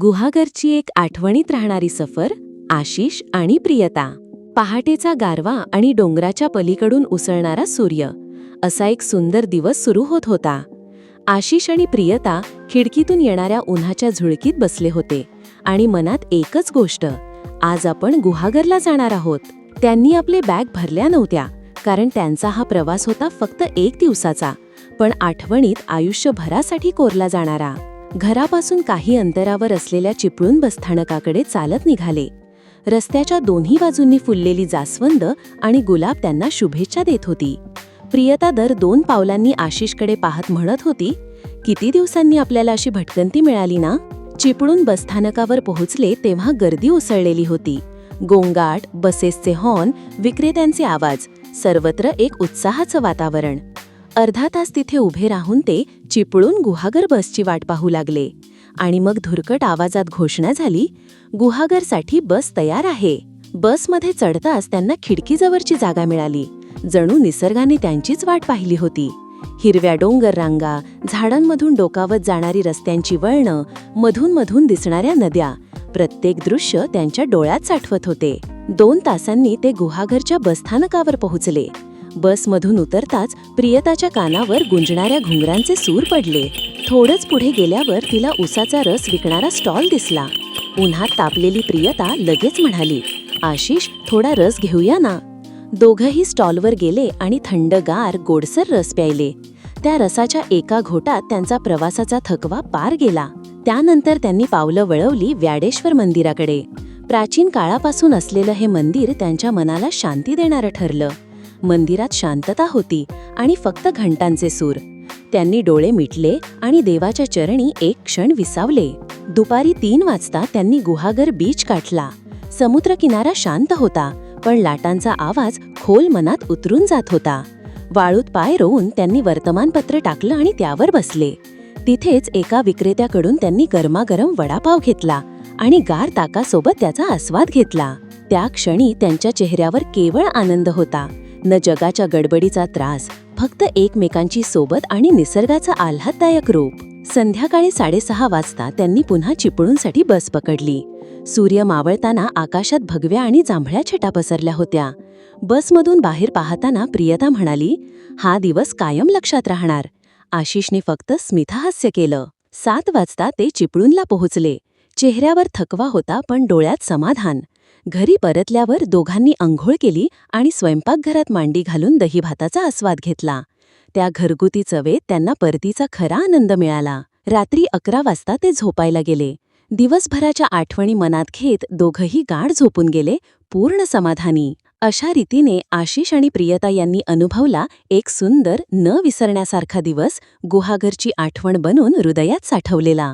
गुहागरची एक आठवणीत राहणारी सफर, आशिष आणि प्रियता. पहाटेचा गारवा आणि डोंगराच्या पलीकडून उसळणारा सूर्य, असा एक सुंदर दिवस सुरू होत होता. आशिष आणि प्रियता खिडकीतून येणाऱ्या उन्हाच्या झुळकीत बसले होते आणि मनात एकच गोष्ट, आज आपण गुहागरला जाणार आहोत. त्यांनी आपले बॅग भरल्या नव्हत्या, कारण त्यांचा हा प्रवास होता फक्त 1 दिवसाचा, पण आठवणीत आयुष्यभरासाठी कोरला जाणारा. घरापासून काही अंतरावर असलेल्या चिपळूण बसस्थानकाकडे चालत निघाले. रस्त्याच्या दोन्ही बाजूंनी फुललेली जास्वंद आणि गुलाब त्यांना शुभेच्छा देत होती. प्रियता दर 2 पावलांनी आशिषकडे पाहत म्हणत होती, किती दिवसांनी आपल्याला अशी भटकंती मिळाली ना. चिपळूण बसस्थानकावर पोहोचले तेव्हा गर्दी उसळलेली होती. गोंगाट, बसेसचे हॉर्न, विक्रेत्यांचे आवाज, सर्वत्र एक उत्साहाचं वातावरण. अर्धा तास तिथे उभे राहून ते चिपळूण गुहागर बसची वाट पाहू लागले. आणि मग धुरकट आवाजात घोषणा झाली, गुहागरसाठी बस तयार आहे. बसमध्ये चढताच त्यांना खिडकीजवळची जागा मिळाली. जणू निसर्गाने त्यांचीच वाट पाहिली होती. हिरव्या डोंगर रांगा, झाडांमधून डोकावत जाणारी रस्त्यांची वळणं, मधून मधून दिसणाऱ्या नद्या, प्रत्येक दृश्य त्यांच्या डोळ्यात साठवत होते. 2 तासांनी ते गुहागरच्या बसस्थानकावर पोहोचले. बसमधून उतरताच प्रियताच्या कानावर गुंजणाऱ्या घुंगरांचे सूर पडले. थोडंच पुढे गेल्यावर तिला उसाचा रस विकणारा स्टॉल दिसला. उन्हात तापलेली प्रियता लगेच म्हणाली, आशिष, थोडा रस घेऊया ना. दोघंही स्टॉलवर गेले आणि थंडगार गोडसर रस प्यायले. त्या रसाच्या एका घोटात त्यांचा प्रवासाचा थकवा पार गेला. त्यानंतर त्यांनी पावलं वळवली व्याडेश्वर मंदिराकडे. प्राचीन काळापासून असलेलं हे मंदिर त्यांच्या मनाला शांती देणारं ठरलं. मंदिरात शांतता होती आणि फक्त घंटांचे सूर. त्यांनी डोळे मिटले आणि देवाच्या चरणी एक क्षण विसावले. दुपारी 3 वाजता त्यांनी गुहागर बीच गाठला. समुद्रकिनारा शांत होता, पण लाटांचा आवाज खोल मनात उतरून जात होता. वाळूत पाय रोवून त्यांनी वर्तमानपत्र टाकलं आणि त्यावर बसले. तिथेच एका विक्रेत्याकडून त्यांनी गरमागरम वडापाव घेतला आणि गार ताकासोबत त्याचा आस्वाद घेतला. त्या क्षणी त्यांच्या चेहऱ्यावर केवळ आनंद होता, न जगाच्या गडबडीचा त्रास, फक्त एकमेकांची सोबत आणि निसर्गाचं आल्हाददायक रूप. संध्याकाळी 6:30 वाजता त्यांनी पुन्हा चिपळूणसाठी बस पकडली. सूर्य मावळताना आकाशात भगव्या आणि जांभळ्या छटा पसरल्या होत्या. बसमधून बाहेर पाहताना प्रियता म्हणाली, हा दिवस कायम लक्षात राहणार. आशिषने फक्त स्मितहास्य केलं. 7 वाजता ते चिपळूणला पोहोचले. चेहऱ्यावर थकवा होता, पण डोळ्यात समाधान. घरी परतल्यावर दोघांनी अंघोळ केली आणि स्वयंपाकघरात मांडी घालून दहीभाताचा आस्वाद घेतला. त्या घरगुती चवेत त्यांना परतीचा खरा आनंद मिळाला. रात्री 11 वाजता ते झोपायला गेले. दिवसभराच्या आठवणी मनात घेत दोघंही गाढ झोपून गेले, पूर्ण समाधानी. अशा रीतीने आशिष आणि प्रियता यांनी अनुभवला एक सुंदर, न विसरण्यासारखा दिवस, गुहागरची आठवण बनून हृदयात साठवलेला.